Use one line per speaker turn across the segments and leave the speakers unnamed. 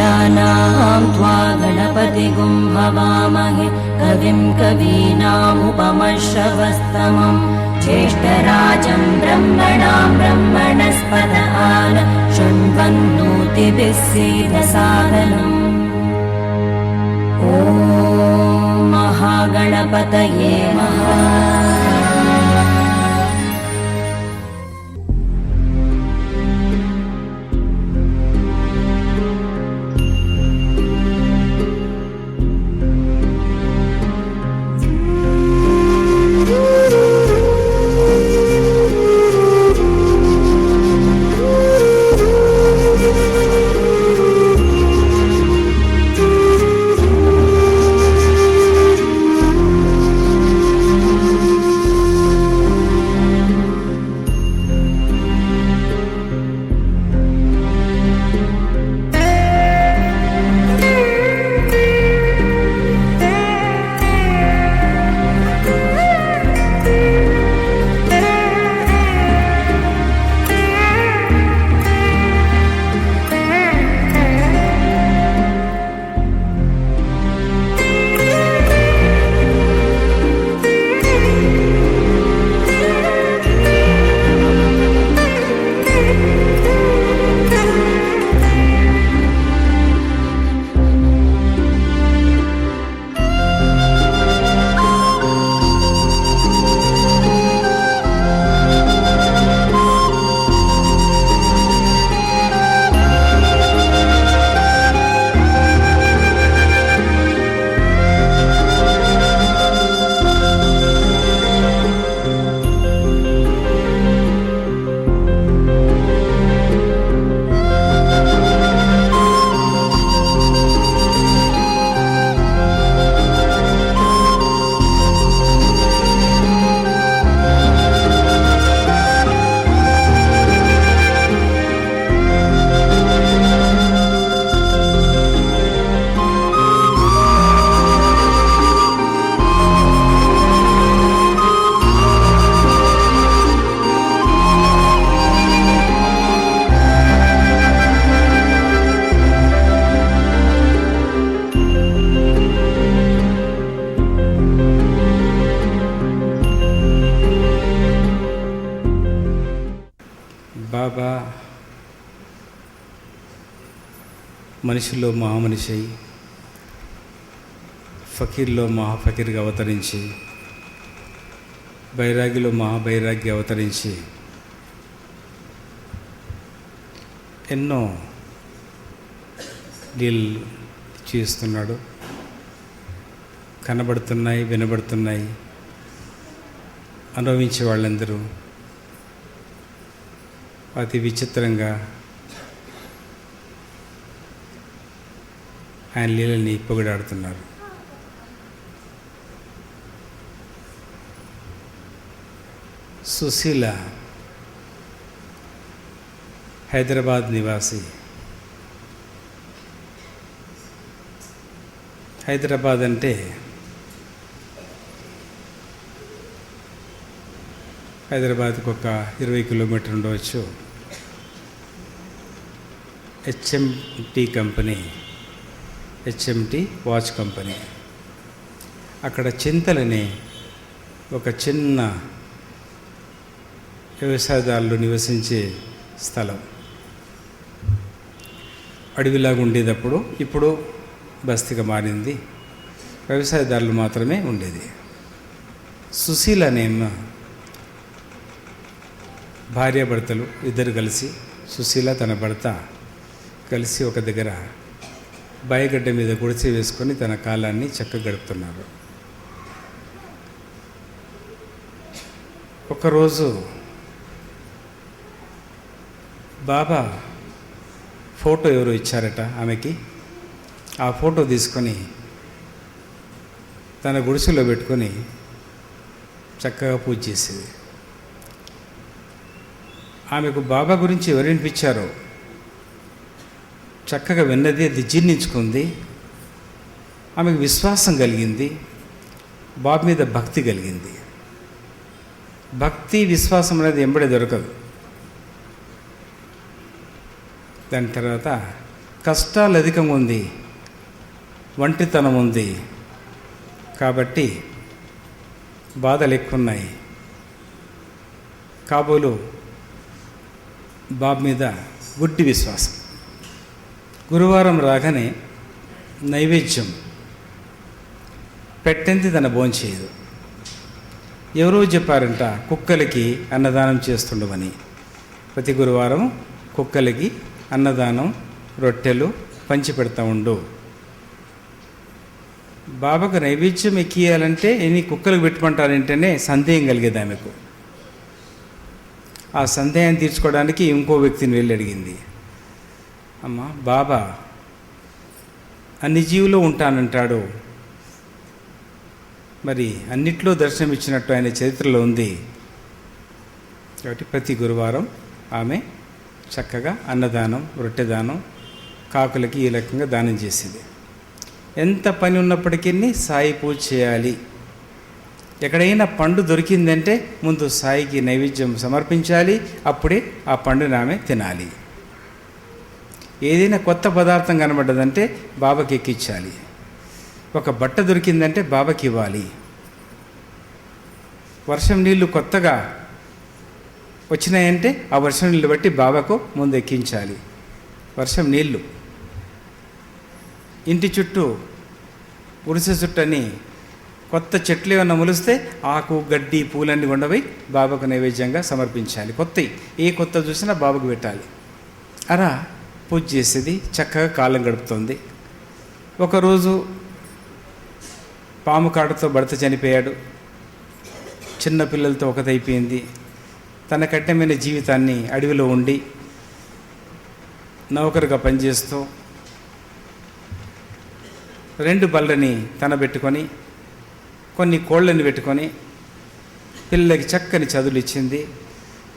गणानां त्वा गणपतिगुं भवामहे कविं कवीनामुपमश्रवस्तमम् ज्येष्ठराजं ब्रह्मणां ब्रह्मणस्पत आन शृण्वन्नोतिभिः सीदसादनम् ॐ महागणपतये नमः।
బాబా మనిషిలో మహామనిషి, ఫకీర్లో మహాఫకీర్గా అవతరించి, బైరాగిలో మహాబైరాగి అవతరించి ఎన్నో లీలలు చేస్తున్నాడు. కనబడుతున్నాయి, వినబడుతున్నాయి. అనుభవించే వాళ్ళందరూ అతి విచిత్రంగా ఆయన లీలల్ని పొగిడాడుతున్నారు. సుశీల హైదరాబాద్ నివాసి. హైదరాబాద్ అంటే హైదరాబాద్కి ఒక 20 కిలోమీటర్ ఉండవచ్చు. HMT watch company. అక్కడ చింతలని ఒక చిన్న వ్యవసాయదారులు నివసించే స్థలం. అడవిలాగా ఉండేటప్పుడు, ఇప్పుడు బస్తీగా మారింది. వ్యవసాయదారులు మాత్రమే ఉండేది. సుశీల అనే భార్యాభర్తలు ఇద్దరు కలిసి, సుశీల తన భర్త కలిసి ఒక దగ్గర బాయిగడ్డ మీద గుడిసె వేసుకొని తన కాలాన్ని చక్కగా గడుపుతున్నారు. ఒకరోజు బాబా ఫోటో ఎవరో ఇచ్చారట ఆమెకి. ఆ ఫోటో తీసుకొని తన గుడిసెలో పెట్టుకొని చక్కగా పూజ చేసేది. ఆమెకు బాబా గురించి ఎవరు వినిపించారో చక్కగా విన్నది, అది జీర్ణించుకుంది. ఆమెకు విశ్వాసం కలిగింది, బాబు మీద భక్తి కలిగింది. భక్తి విశ్వాసం అనేది ఎంబడే దొరకదు. దాని తర్వాత కష్టాలు అధికంగా ఉంది, ఒంటితనం ఉంది, కాబట్టి బాధలు ఎక్కువ ఉన్నాయి. కాబోలు బాబు మీద గుడ్డి విశ్వాసం. గురువారం రాగానే నైవేద్యం పెట్టింది తన భోంచేయదు. ఎవరో చెప్పారంట కుక్కలకి అన్నదానం చేస్తుండమని. ప్రతి గురువారం కుక్కలకి అన్నదానం, రొట్టెలు పంచి పెడతా ఉండు. బాబాకు నైవేద్యం ఎక్కియాలంటే ఎన్ని కుక్కలకు పెట్టుకుంటారంటేనే సందేహం కలిగేది ఆమెకు. ఆ సందేహం తీర్చుకోవడానికి ఇంకో వ్యక్తిని వెళ్ళి అడిగింది. అమ్మ, బాబా అన్ని జీవులో ఉంటానంటాడు, మరి అన్నిట్లో దర్శనం ఇచ్చినట్టు ఆయన చరిత్రలో ఉంది. కాబట్టి ప్రతి గురువారం ఆమె చక్కగా అన్నదానం, రొట్టెదానం, కాకులకి ఈ రకంగా దానం చేసేది. ఎంత పని ఉన్నప్పటికీ సాయి పూజ చేయాలి. ఎక్కడైనా పండు దొరికిందంటే ముందు సాయికి నైవేద్యం సమర్పించాలి, అప్పుడే ఆ పండుని ఆమె తినాలి. ఏదైనా కొత్త పదార్థం కనబడ్డదంటే బాబాకి ఎక్కించాలి. ఒక బట్ట దొరికిందంటే బాబాకి ఇవ్వాలి. వర్షం నీళ్లు కొత్తగా వచ్చినాయంటే ఆ వర్షం నీళ్ళు బట్టి బాబాకు ముందు ఎక్కించాలి. వర్షం నీళ్ళు ఇంటి చుట్టూ గుడిసె చుట్టని కొత్త చెట్లు ఏమన్నా మొలిస్తే ఆకు, గడ్డి, పూలన్నీ ఉండవి బాబాకు నైవేద్యంగా సమర్పించాలి. ఏ కొత్త చూసినా బాబాకు పెట్టాలి. అలా పూజ చేసేది, చక్కగా కాలం గడుపుతుంది. ఒకరోజు పాము కాటుతో భర్త చనిపోయాడు. చిన్న పిల్లలతో ఒకటైపోయింది. తన కఠినమైన జీవితాన్ని అడవిలో ఉండి నౌకరుగా పనిచేస్తూ 2 బళ్ళని తన పెట్టుకొని, కొన్ని కోళ్ళని పెట్టుకొని పిల్లలకి చక్కని చదువులు ఇచ్చింది.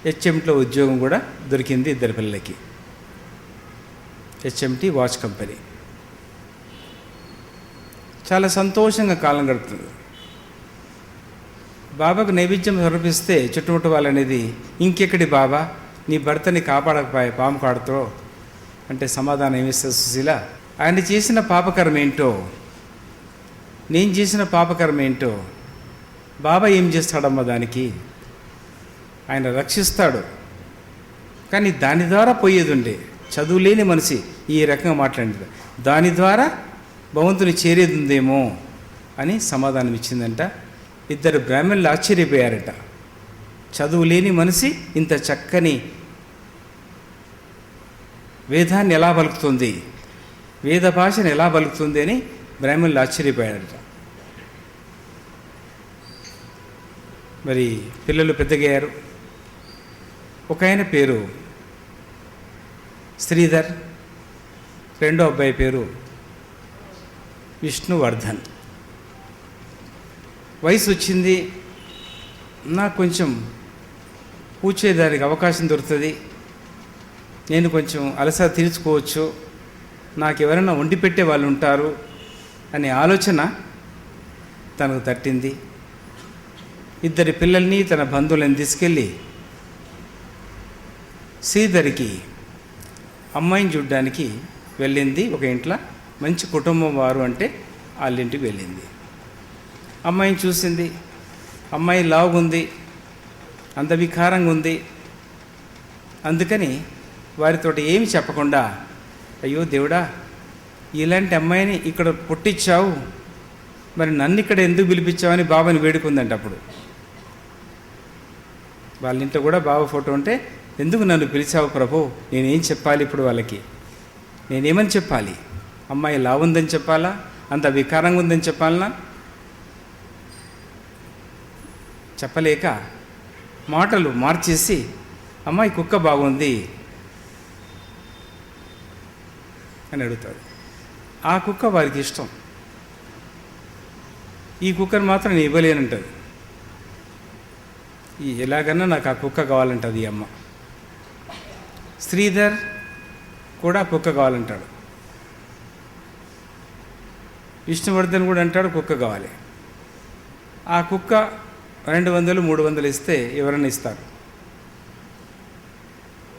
హెచ్ఎంటీలో ఉద్యోగం కూడా దొరికింది 2 పిల్లలకి. HMT watch company. చాలా సంతోషంగా కాలం గడుపుతుంది. బాబాకు నైవేద్యం సమర్పిస్తే చుట్టుముట్టు వాళ్ళనేది, ఇంకెక్కడి బాబా, నీ భర్తని కాపాడకపోయే పాము కాడుతో అంటే సమాధానం ఏమిస్తే సుశీల, ఆయన చేసిన పాపకర్మ ఏంటో, నేను చేసిన పాపకర్మ ఏంటో, బాబా ఏం చేస్తాడమ్మా దానికి? ఆయన రక్షిస్తాడు, కానీ దాని ద్వారా పోయేది ఉండే. చదువు లేని మనిషి ఈ రకంగా మాట్లాడింది, దాని ద్వారా భగవంతుని చేరేది ఉందేమో అని సమాధానం ఇచ్చిందంట. 2 బ్రాహ్మణులు ఆశ్చర్యపోయారట. చదువు లేని మనిషి ఇంత చక్కని వేదాన్ని ఎలా పలుకుతుంది, వేద భాషను ఎలా పలుకుతుంది అని బ్రాహ్మణులు ఆశ్చర్యపోయారట. మరి పిల్లలు పెద్దగయ్యారు. ఒక ఆయన పేరు శ్రీధర్, రెండో అబ్బాయి పేరు విష్ణువర్ధన్. వయసు వచ్చింది, నాకు కొంచెం పూచేదానికి అవకాశం దొరుకుతుంది, నేను కొంచెం అలసట తీర్చుకోవచ్చు, నాకు ఎవరైనా వండి పెట్టే వాళ్ళు ఉంటారు అనే ఆలోచన తనకు తట్టింది. 2 పిల్లల్ని, తన బంధువులను తీసుకెళ్ళి శ్రీధర్కి అమ్మాయిని చూడ్డానికి వెళ్ళింది. ఒక ఇంట్లో మంచి కుటుంబం వారు అంటే వాళ్ళింటికి వెళ్ళింది. అమ్మాయిని చూసింది. అమ్మాయి లావుగుంది, అందవికారంగా ఉంది. అందుకని వారితోటి ఏమి చెప్పకుండా, అయ్యో దేవుడా, ఇలాంటి అమ్మాయిని ఇక్కడ పుట్టించావు, మరి నన్ను ఇక్కడ ఎందుకు పిలిపించావని బాబాని వేడుకుందంట. అప్పుడు వాళ్ళ ఇంట్లో కూడా బాబా ఫోటో ఉంటే, ఎందుకు నన్ను పిలిచావు ప్రభు, నేనేం చెప్పాలి ఇప్పుడు వాళ్ళకి, నేనేమని చెప్పాలి? అమ్మాయి లావుందని చెప్పాలా, అంత వికారంగా ఉందని చెప్పాలనా? చెప్పలేక మాటలు మార్చేసి, అమ్మాయి కుక్క బాగుంది అని అడుగుతాడు. ఆ కుక్క వారికి ఇష్టం, ఈ కుక్కను మాత్రం నేను ఇవ్వలేనంటది. ఎలాగన్నా నాకు ఆ కుక్క కావాలంటది ఈ అమ్మ. శ్రీధర్ కూడా కుక్క కావాలంటాడు. విష్ణువర్ధన్ కూడా అంటాడు కుక్క కావాలి. ఆ కుక్క 200, 300 ఇస్తే ఎవరైనా ఇస్తారు.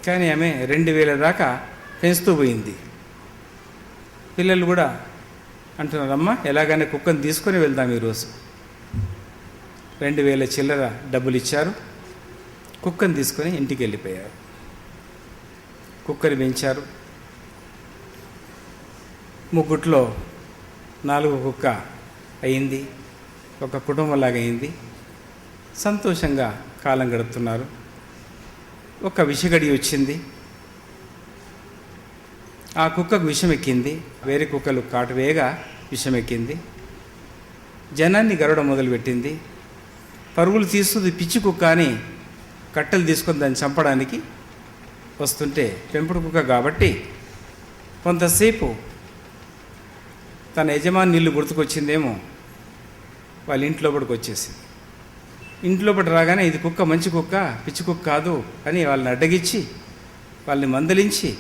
కానీ ఆమె 2000 దాకా పెంచుతూ పోయింది. పిల్లలు కూడా అంటున్నారు, అమ్మ ఎలాగైనా కుక్కను తీసుకొని వెళ్దాం ఈరోజు. 2000 చిల్లర డబ్బులు ఇచ్చారు. కుక్కను తీసుకొని ఇంటికి వెళ్ళిపోయారు. కుక్కని పెంచారు. ముగ్గుట్లో 4 కుక్క అయింది. ఒక కుటుంబంలాగా అయింది. సంతోషంగా కాలం గడుపుతున్నారు. ఒక విషగడి వచ్చింది. ఆ కుక్కకు విషం ఎక్కింది. వేరే కుక్కలు కాటువేగా విషం ఎక్కింది. జనాన్ని గరవడం మొదలుపెట్టింది. పరుగులు తీస్తుంది. పిచ్చి కుక్క అని కట్టెలు తీసుకొని దాన్ని చంపడానికి వస్తుంటే, పెంపుడు కుక్క కాబట్టి కొంతసేపు తన యజమాని నీళ్ళు గుర్తుకొచ్చిందేమో, వాళ్ళ ఇంట్లోపడికి వచ్చేసింది. ఇంట్లోపటి రాగానే ఇది కుక్క మంచి కుక్క, పిచ్చి కుక్క కాదు అని వాళ్ళని అడ్డగించి వాళ్ళని మందలించి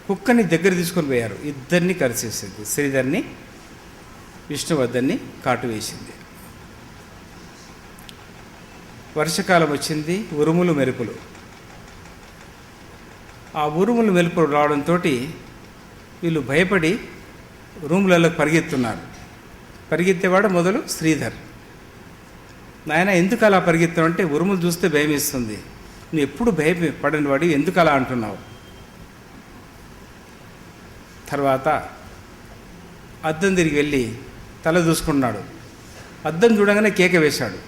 కుక్కని దగ్గర తీసుకొని పోయారు. ఇద్దరిని కరిచేసింది. శ్రీధర్ని, విష్ణువర్ధన్ని కాటు వేసింది. వర్షకాలం వచ్చింది. ఉరుములు మెరుపులు. ఆ ఉరుములు మెరుపులు రావడంతో వీళ్ళు భయపడి రూములలో పరిగెత్తున్నారు. పరిగెత్తేవాడు మొదలు శ్రీధర్. నాయన ఎందుకు అలా పరిగెత్తావు అంటే, ఉరుములు చూస్తే భయం వేస్తుంది. నువ్వు ఎప్పుడు భయపడని వాడు ఎందుకు అలా అంటున్నావు? తర్వాత అద్దం తిరిగి వెళ్ళి తల చూసుకున్నాడు. అద్దం చూడగానే కేక వేశాడు.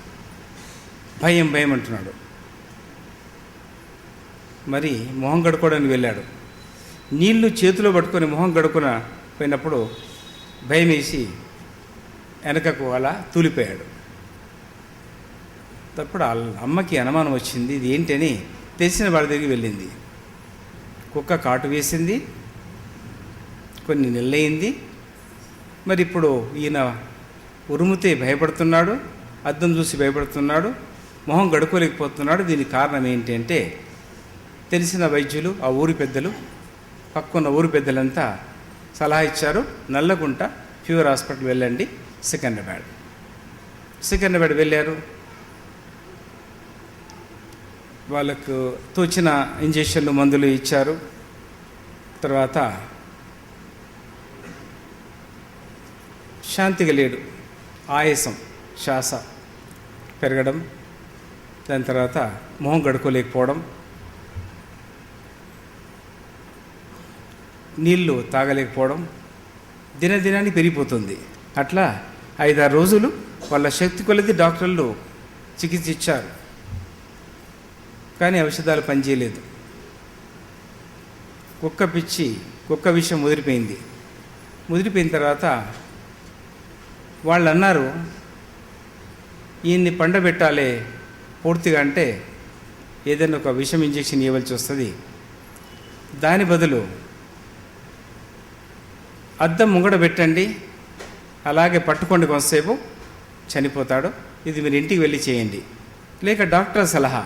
భయం భయం అంటున్నాడు. మరి మొహం కడుక్కోవడానికి వెళ్ళాడు. నీళ్లు చేతిలో పట్టుకొని మొహం కడుక్కున పోయినప్పుడు భయం వేసి వెనకకు అలా తూలిపోయాడు. అప్పుడు అమ్మకి అనుమానం వచ్చింది. ఇది ఏంటని తెలిసిన వాళ్ళ దగ్గరికి వెళ్ళింది. కుక్క కాటు వేసింది. కొన్ని నెలలైంది. మరి ఇప్పుడు ఈయన ఉరుముతే భయపడుతున్నాడు. అద్దం చూసి భయపడుతున్నాడు. మొహం గడుకోలేకపోతున్నాడు. దీనికి కారణం ఏంటి అంటే, తెలిసిన వైద్యులు, ఆ ఊరి పెద్దలు, పక్కన్న ఊరి పెద్దలంతా సలహా ఇచ్చారు. నల్లగుంట ఫీవర్ హాస్పిటల్ వెళ్ళండి, సికింద్రాబాద్ వెళ్ళారు. వాళ్ళకు తోచిన ఇంజక్షన్లు, మందులు ఇచ్చారు. తర్వాత శాంతిగా లేడు. ఆయాసం, శ్వాస పెరగడం, దాని తర్వాత మొహం గడుకోలేకపోవడం, నీళ్ళు తాగలేకపోవడం దినదినానికి పెరిగిపోతుంది. అట్లా 5-6 రోజులు వాళ్ళ శక్తి కొలది డాక్టర్లు చికిత్స ఇచ్చారు. కానీ ఔషధాలు పనిచేయలేదు. కుక్క విషయం ముదిరిపోయింది. ముదిరిపోయిన తర్వాత వాళ్ళు అన్నారు, ఈయన్ని పండబెట్టాలి పూర్తిగా అంటే ఏదైనా ఒక విషం ఇంజెక్షన్ ఇవ్వాల్సి వస్తుంది. దాని బదులు అద్దం ముంగడ పెట్టండి, అలాగే పట్టుకోండి, కొంతసేపు చనిపోతాడు. ఇది మీరు ఇంటికి వెళ్ళి చేయండి. లేక డాక్టర్ సలహా,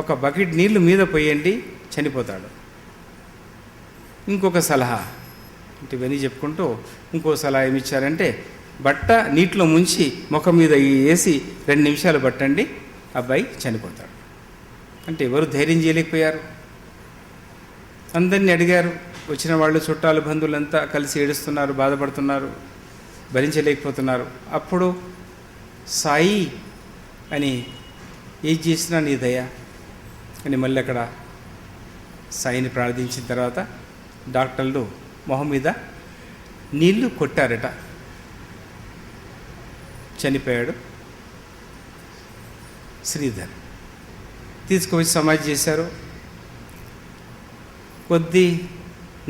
ఒక బకెట్ నీళ్లు మీద పోయండి, చనిపోతాడు. ఇంకొక సలహా అంటే ఇవన్నీ చెప్పుకుంటూ ఇంకో సలహా ఏమిచ్చారంటే, బట్ట నీటిలో ముంచి ముఖం మీద వేసి 2 నిమిషాలు పట్టండి, అబ్బాయి చనిపోతాడు. అంటే ఎవరు ధైర్యం చేయలేకపోయారు. అందరినీ అడిగారు. వచ్చిన వాళ్ళు, చుట్టాలు, బంధువులంతా కలిసి ఏడుస్తున్నారు, బాధపడుతున్నారు, భరించలేకపోతున్నారు. అప్పుడు సాయి అని ఏది చేసినా నీ దయ అని మళ్ళీ అక్కడ సాయిని ప్రార్థించిన తర్వాత డాక్టర్లు మొహం మీద నీళ్లు కొట్టారట. చనిపోయాడు శ్రీధర్. తీసుకువచ్చి సమాధి చేశారు. కొద్ది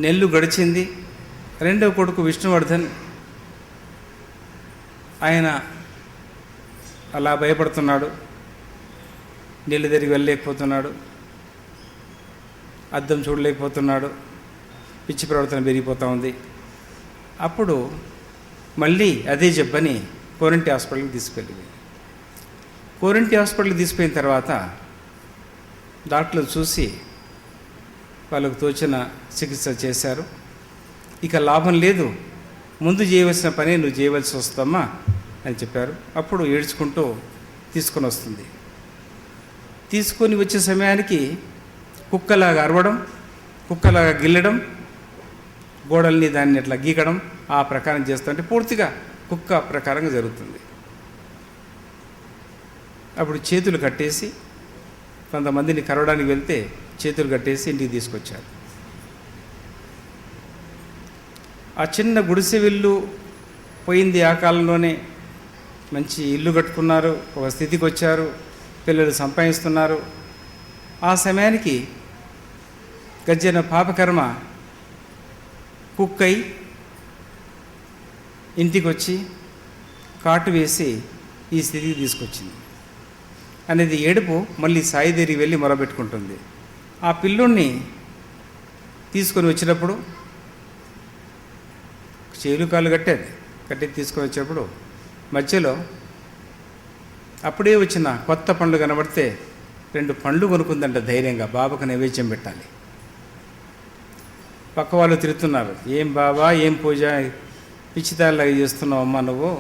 నెలలు గడిచింది. రెండవ కొడుకు విష్ణువర్ధన్, ఆయన అలా భయపడుతున్నాడు. నీళ్ళు తిరిగి వెళ్ళలేకపోతున్నాడు. అద్దం చూడలేకపోతున్నాడు. పిచ్చి ప్రవర్తన పెరిగిపోతూ ఉంది. అప్పుడు మళ్ళీ అదే జబ్బని కోరంటి హాస్పిటల్కి తీసుకెళ్ళింది. కోరంటి హాస్పిటల్కి తీసుకుపోయిన తర్వాత డాక్టర్లు చూసి వాళ్ళకు తోచిన చికిత్స చేశారు. ఇక లాభం లేదు, ముందు చేయవలసిన పని నువ్వు చేయవలసి వస్తుందమ్మా అని చెప్పారు. అప్పుడు ఏడ్చుకుంటూ తీసుకొని వస్తుంది. తీసుకొని వచ్చే సమయానికి కుక్కలాగా అరవడం, కుక్కలాగా గిల్లడం, గోడల్ని దాన్ని అట్లా గీకడం ఆ ప్రకారం చేస్తుంటే పూర్తిగా కుక్క ప్రకారంగా జరుగుతుంది. అప్పుడు చేతులు కట్టేసి కొంతమందిని కరవడానికి వెళ్తే చేతులు కట్టేసి ఇంటికి తీసుకొచ్చారు. ఆ చిన్న గుడిసె ఇల్లు పోయింది. ఆ కాలంలోనే మంచి ఇల్లు కట్టుకున్నారు, ఒక స్థితికి వచ్చారు, పిల్లలు సంపాదిస్తున్నారు. ఆ సమయానికి గజ్జన పాపకర్మ కుక్కై ఇంటికి వచ్చి కాటు వేసి ఈ స్థితికి తీసుకొచ్చింది అనేది ఏడుపు మళ్ళీ సాయిదేరి వెళ్ళి మొరబెట్టుకుంటుంది. ఆ పిల్లుణ్ణి తీసుకొని వచ్చినప్పుడు చేలు కాళ్ళు కట్టి తీసుకొని వచ్చేప్పుడు మధ్యలో అప్పుడే వచ్చిన కొత్త పండ్లు కనబడితే 2 పండ్లు కొనుక్కుందంట ధైర్యంగా. బాబాకు నైవేద్యం పెట్టాలి. పక్క వాళ్ళు తిరుగుతున్నారు, ఏం బాబా ఏం పూజ పిచ్చిదారిలాగా చేస్తున్నావు అమ్మా నువ్వు,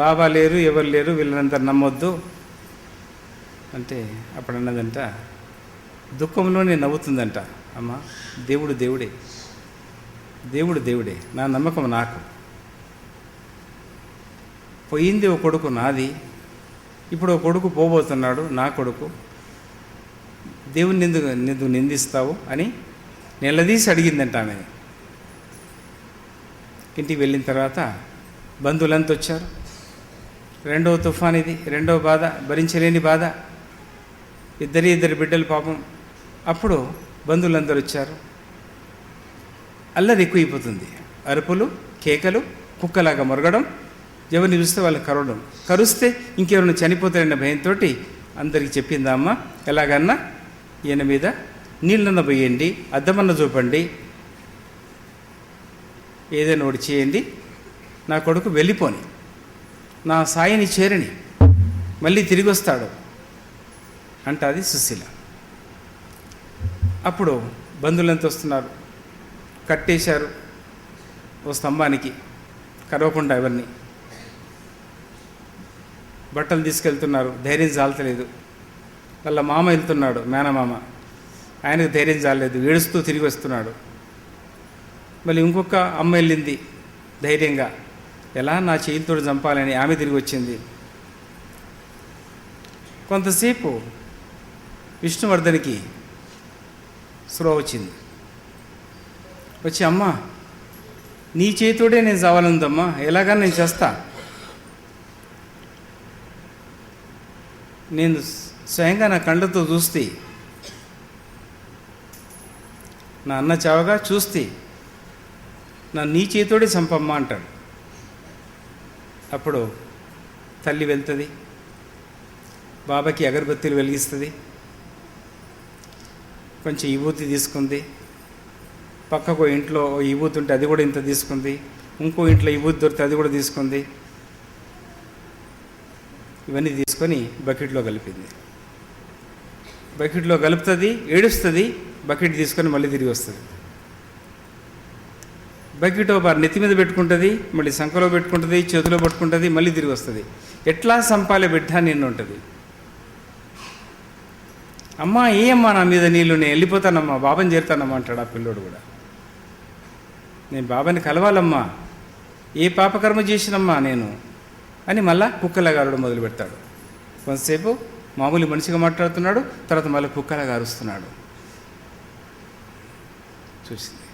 బాబా లేరు ఎవరు లేరు వీళ్ళనంతా నమ్మొద్దు అంటే అప్పుడు అన్నదంట, దుఃఖంలోనే నవ్వుతుందంట, అమ్మ దేవుడు దేవుడే, దేవుడు దేవుడే, నా నమ్మకం నాకు. పోయింది ఓ కొడుకు నాది, ఇప్పుడు ఓ కొడుకు పోబోతున్నాడు నా కొడుకు, దేవుని ఎందుకు నిందిస్తావు అని నిలదీసి అడిగిందంట ఆమె. ఇంటికి వెళ్ళిన తర్వాత బంధువులంతా వచ్చారు. రెండవ తుఫాన్ ఇది, రెండవ బాధ, భరించలేని బాధ. ఇద్దరు బిడ్డలు పాపం. అప్పుడు బంధువులందరూ వచ్చారు. అల్లరి ఎక్కువైపోతుంది. అరుపులు, కేకలు, కుక్కలాగా మొరగడం, ఎవరిని చూస్తే వాళ్ళని కరవడం, కరుస్తే ఇంకెవరిని చనిపోతారన్న భయంతో అందరికీ చెప్పిందా అమ్మ, ఎలాగన్నా ఈయన మీద నీళ్ళన్న పోయండి, అద్దమన్న చూపండి, ఏదైనా ఒకటి చేయండి, నా కొడుకు వెళ్ళిపోని, నా సాయిని చేరని, మళ్ళీ తిరిగి వస్తాడు అంటది సుశీల. అప్పుడు బంధువులంతా వస్తున్నారు, కట్టేశారు ఓ స్తంభానికి కరవకుండా ఎవరిని. బట్టలు తీసుకెళ్తున్నారు, ధైర్యం చాలతలేదు. వాళ్ళ మామ వెళ్తున్నాడు, మేనమామ, ఆయనకు ధైర్యం చాలలేదు, ఏడుస్తూ తిరిగి వస్తున్నాడు. మళ్ళీ ఇంకొక అమ్మ వెళ్ళింది ధైర్యంగా, ఎలా నా చేయిలతో చంపాలని, ఆమె తిరిగి వచ్చింది. కొంతసేపు విష్ణువర్ధన్కి స్పృహ వచ్చింది. వచ్చి, అమ్మ నీ చేతితోడే నేను చావాలందమ్మా, ఎలాగా నేను చేస్తా, నేను స్వయంగా నా కళ్ళతో చూస్తే, నా అన్న చావగా చూస్తే నా నీ చేతితోడే చంపమ్మా అంటాడు. అప్పుడు తల్లి వెళ్తుంది, బాబాకి అగరబత్తీలు వెలిగిస్తుంది, కొంచెం విభూతి తీసుకుంది, పక్కకు ఇంట్లో విభూతి ఉంటే అది కూడా ఇంత తీసుకుంది, ఇంకో ఇంట్లో విభూతి దొరికితే అది కూడా తీసుకుంది. ఇవన్నీ తీసుకొని బకెట్లో కలిపింది. బకెట్లో కలుపుతుంది, ఏడుస్తుంది, బకెట్ తీసుకొని మళ్ళీ తిరిగి వస్తుంది. బకెట్ బార్ నెత్తి మీద పెట్టుకుంటుంది, మళ్ళీ సంఖలో పెట్టుకుంటుంది, చేతిలో పట్టుకుంటుంది, మళ్ళీ తిరిగి వస్తుంది. ఎట్లా సంపాలే బిడ్డ నిన్ను ఉంటుంది. అమ్మా ఏ అమ్మా నా మీద నీళ్ళు, నేను వెళ్ళిపోతానమ్మా, బాబాని చేరుతానమ్మా అంటాడు ఆ పిల్లోడు కూడా. నేను బాబాని కలవాలమ్మా, ఏ పాపకర్మ చేసినమ్మా నేను అని మళ్ళా కుక్కలాగా అరవడం మొదలు పెడతాడు. కొంతసేపు మామూలు మనిషిగా మాట్లాడుతున్నాడు, తర్వాత మళ్ళీ కుక్కలాగా అరుస్తున్నాడు. చూసింది,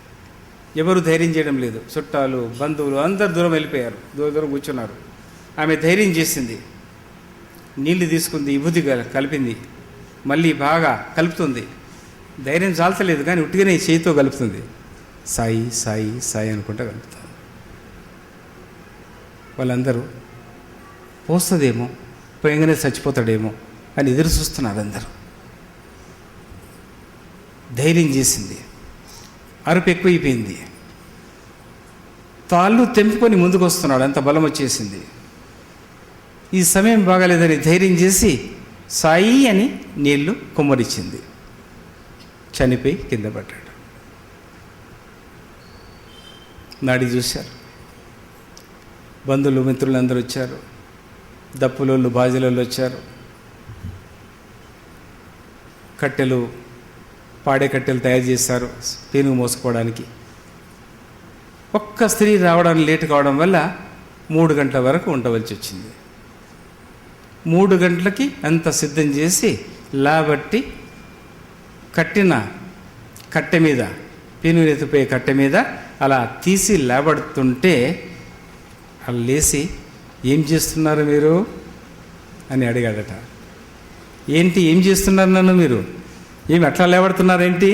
ఎవరు ధైర్యం చేయడం లేదు. చుట్టాలు, బంధువులు అందరు దూరం వెళ్ళిపోయారు, దూరం కూర్చున్నారు. ఆమె ధైర్యం చేసింది, నీళ్లు తీసుకుంది, విభూతి కలిపింది, మళ్ళీ బాగా కలుపుతుంది. ధైర్యం చాలతలేదు కానీ ఉట్టిగానే చేతితో కలుపుతుంది. సాయి సాయి సాయి అనుకుంటా కలుపుతుంది. వాళ్ళందరూ పోస్తుందేమో, పోయంగానే చచ్చిపోతాడేమో అని ఎదురు చూస్తున్నారు అందరూ. ధైర్యం చేసింది, అరుపు ఎక్కువైపోయింది, తాళ్ళు తెంపుకొని ముందుకు వస్తున్నాడు, అంత బలం వచ్చేసింది. ఈ సమయం బాగాలేదని ధైర్యం చేసి సాయి అని నీళ్లు కుమ్మరిచ్చింది. చనిపోయి కింద పడ్డాడు. నాడి చూశారు, బంధువులు మిత్రులు అందరూ వచ్చారు, దప్పులోళ్ళు బాజలోళ్ళు వచ్చారు, కట్టెలు, పాడే కట్టెలు తయారు చేశారు పేనుగు మోసుకోవడానికి. ఒక్క స్త్రీ రావడం లేటు కావడం వల్ల 3 గంటల వరకు ఉండవలసి వచ్చింది. 3 గంటలకి అంత సిద్ధం చేసి లాబట్టి కట్టిన కట్టె మీద, పీనునెత్తిపోయే కట్టె మీద అలా తీసి లేబడుతుంటే అలా లేచి, ఏం చేస్తున్నారు మీరు అని అడిగాడట. ఏంటి, ఏం చేస్తున్నారు నన్ను మీరు, ఏమి అట్లా లేబడుతున్నారేంటి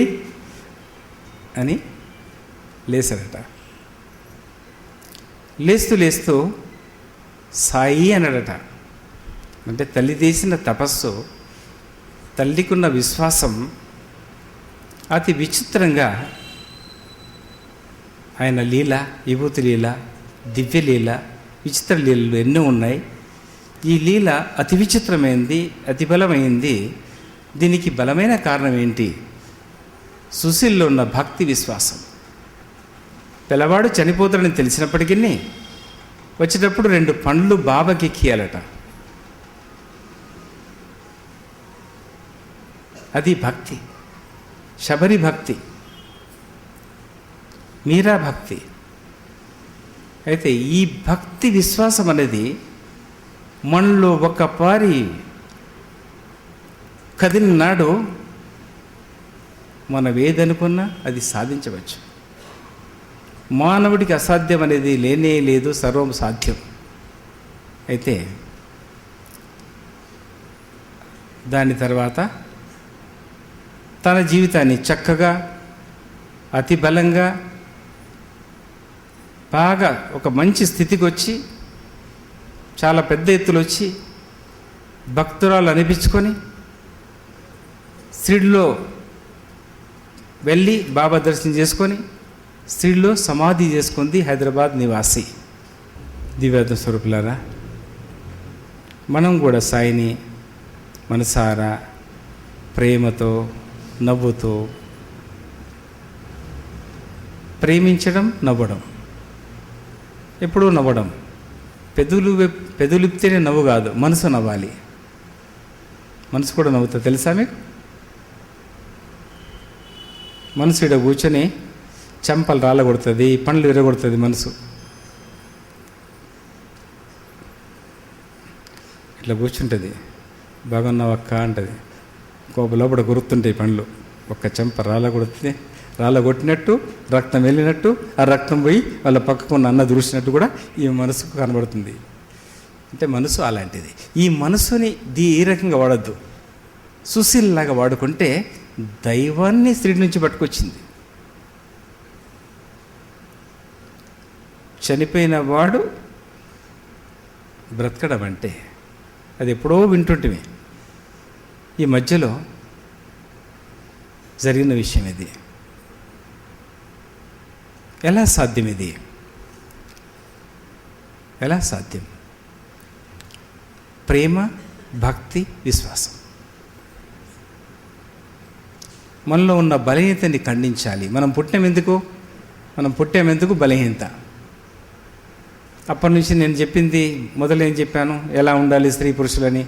అని లేచాడట. లేస్తూ సాయి అన్నాడట. అంటే తల్లి చేసిన తపస్సు, తల్లికున్న విశ్వాసం అతి విచిత్రంగా ఆయన లీల, విభూతి లీల, దివ్య లీల, విచిత్ర లీలలు ఎన్నో ఉన్నాయి. ఈ లీల అతి విచిత్రమైంది, అతి బలమైంది. దీనికి బలమైన కారణం ఏంటి? సుశీల్లో ఉన్న భక్తి విశ్వాసం. పిల్లవాడు చనిపోతాడని తెలిసినప్పటికీ వచ్చేటప్పుడు 2 పండ్లు బాబాకి ఎక్కియాలట. అది భక్తి, శబరి భక్తి, మీరా భక్తి. అయితే ఈ భక్తి విశ్వాసం అనేది మనలో ఒక పారి కదిలినాడు మనం ఏదనుకున్నా అది సాధించవచ్చు. మానవుడికి అసాధ్యం అనేది లేనే లేదు, సర్వం సాధ్యం. అయితే దాని తర్వాత తన జీవితాన్ని చక్కగా, అతి బలంగా, బాగా ఒక మంచి స్థితికి వచ్చి, చాలా పెద్ద ఎత్తులు వచ్చి, భక్తురాలు అనిపించుకొని స్త్రీలో వెళ్ళి బాబా దర్శనం చేసుకొని స్త్రీలో సమాధి చేసుకుంది హైదరాబాద్ నివాసి. దివ్యాత్మ స్వరూపులారా, మనం కూడా సాయిని మనసారా, ప్రేమతో, నవ్వుతో ప్రేమించడం, నవ్వడం, ఎప్పుడూ నవ్వడం. పెదులిప్తేనే నవ్వు కాదు, మనసు నవ్వాలి. మనసు కూడా నవ్వుతా, తెలుసా మీకు? మనసు ఇక్కడ కూర్చొని చెంపలు రాళ్ళగొడుతుంది, పండ్లు విరగొడుతుంది మనసు. ఇట్లా కూర్చుంటుంది, బాగున్నావక్క అంటది. లోపల గుర్తుంటాయి పండ్లు. ఒక్క చెంప రాళ్ళగొడుతుంది, రాళ్ళగొట్టినట్టు రక్తం వెళ్ళినట్టు, ఆ రక్తం పోయి వాళ్ళ పక్కకున్న అన్న దూసినట్టు కూడా ఈ మనసుకు కనబడుతుంది. అంటే మనసు అలాంటిది. ఈ మనసుని ఈ రకంగా వాడద్దు. సుశీల్లాగా వాడుకుంటే దైవాన్ని స్త్రీ నుంచి పట్టుకొచ్చింది. చనిపోయిన వాడు బ్రతకడం అంటే అది ఎప్పుడో వింటుంటివి. ఈ మధ్యలో జరిగిన విషయం ఇది. ఎలా సాధ్యం ఇది? ఎలా సాధ్యం? ప్రేమ, భక్తి, విశ్వాసం. మనలో ఉన్న బలహీనతని ఖండించాలి. మనం పుట్టామెందుకు బలహీనత. అప్పటి నుంచి నేను చెప్పింది మొదలేం చెప్పాను, ఎలా ఉండాలి స్త్రీ పురుషులని.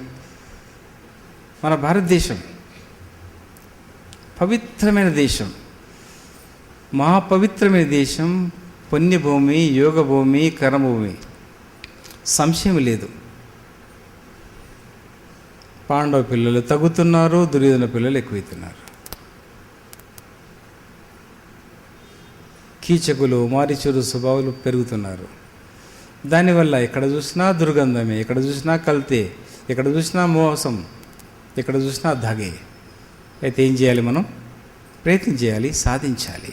మన భారతదేశం పవిత్రమైన దేశం, మహాపవిత్రమైన దేశం, పుణ్యభూమి, యోగభూమి, కర్మభూమి, సంశయం లేదు. పాండవ పిల్లలు తగ్గుతున్నారు, దుర్యోధన పిల్లలు ఎక్కువవుతున్నారు. కీచకులు, మారీచులు స్వభావాలు పెరుగుతున్నారు. దానివల్ల ఎక్కడ చూసినా దుర్గంధమే, ఎక్కడ చూసినా కల్తే, ఎక్కడ చూసినా మోసం, ఎక్కడ చూసినా ధగే. అయితే ఏం చేయాలి? మనం ప్రయత్నం చేయాలి, సాధించాలి.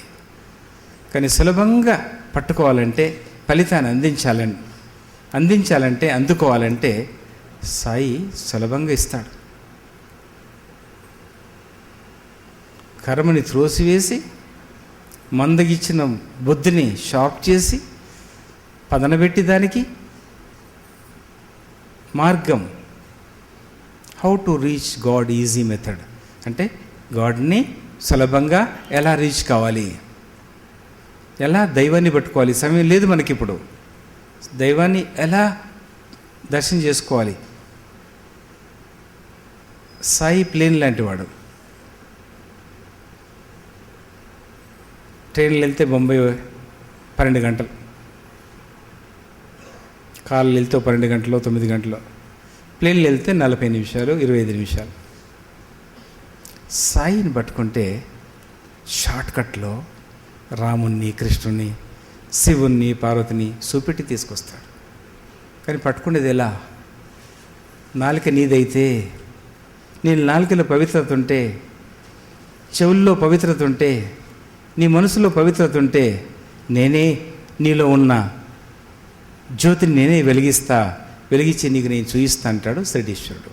కానీ సులభంగా పట్టుకోవాలంటే, ఫలితాన్ని అందించాలంటే, అందుకోవాలంటే సాయి సులభంగా ఇస్తాడు. కర్మని త్రోసివేసి మందగిచ్చిన బుద్ధిని షార్ప్ చేసి పదనబెట్టి దానికి మార్గం, how to reach God easy method అంటే గాడ్ని సులభంగా ఎలా రీచ్ కావాలి, ఎలా దైవాన్ని పట్టుకోవాలి. సమయం లేదు మనకిప్పుడు. దైవాన్ని ఎలా దర్శనం చేసుకోవాలి? సాయి ప్లేన్ లాంటి వాడు. ట్రైన్లో వెళ్తే బొంబాయి 12 గంటలు, కార్లు వెళ్తే 12 గంటలు 9 గంటలు, ప్లేన్లు వెళ్తే 40 నిమిషాలు 25 నిమిషాలు. సాయిని పట్టుకుంటే షార్ట్కట్లో రాముణ్ణి, కృష్ణుణ్ణి, శివుణ్ణి, పార్వతిని చూపెట్టి తీసుకొస్తాడు. కానీ పట్టుకునేది ఎలా? నాలుక నీదైతే, నీ నాలుకలో పవిత్రత ఉంటే, చెవుల్లో పవిత్రత ఉంటే, నీ మనసులో పవిత్రత ఉంటే, నేనే నీలో ఉన్న జ్యోతిని నేనే వెలిగిస్తా, వెలిగించి నీకు నేను చూయిస్తా అంటాడు శ్రీడీశ్వరుడు.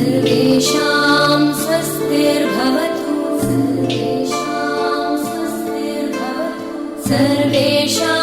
सर्वेषां स्वस्तिर्भवतु, सर्वेषां स्वस्तिर्भवतु, सर्वेषां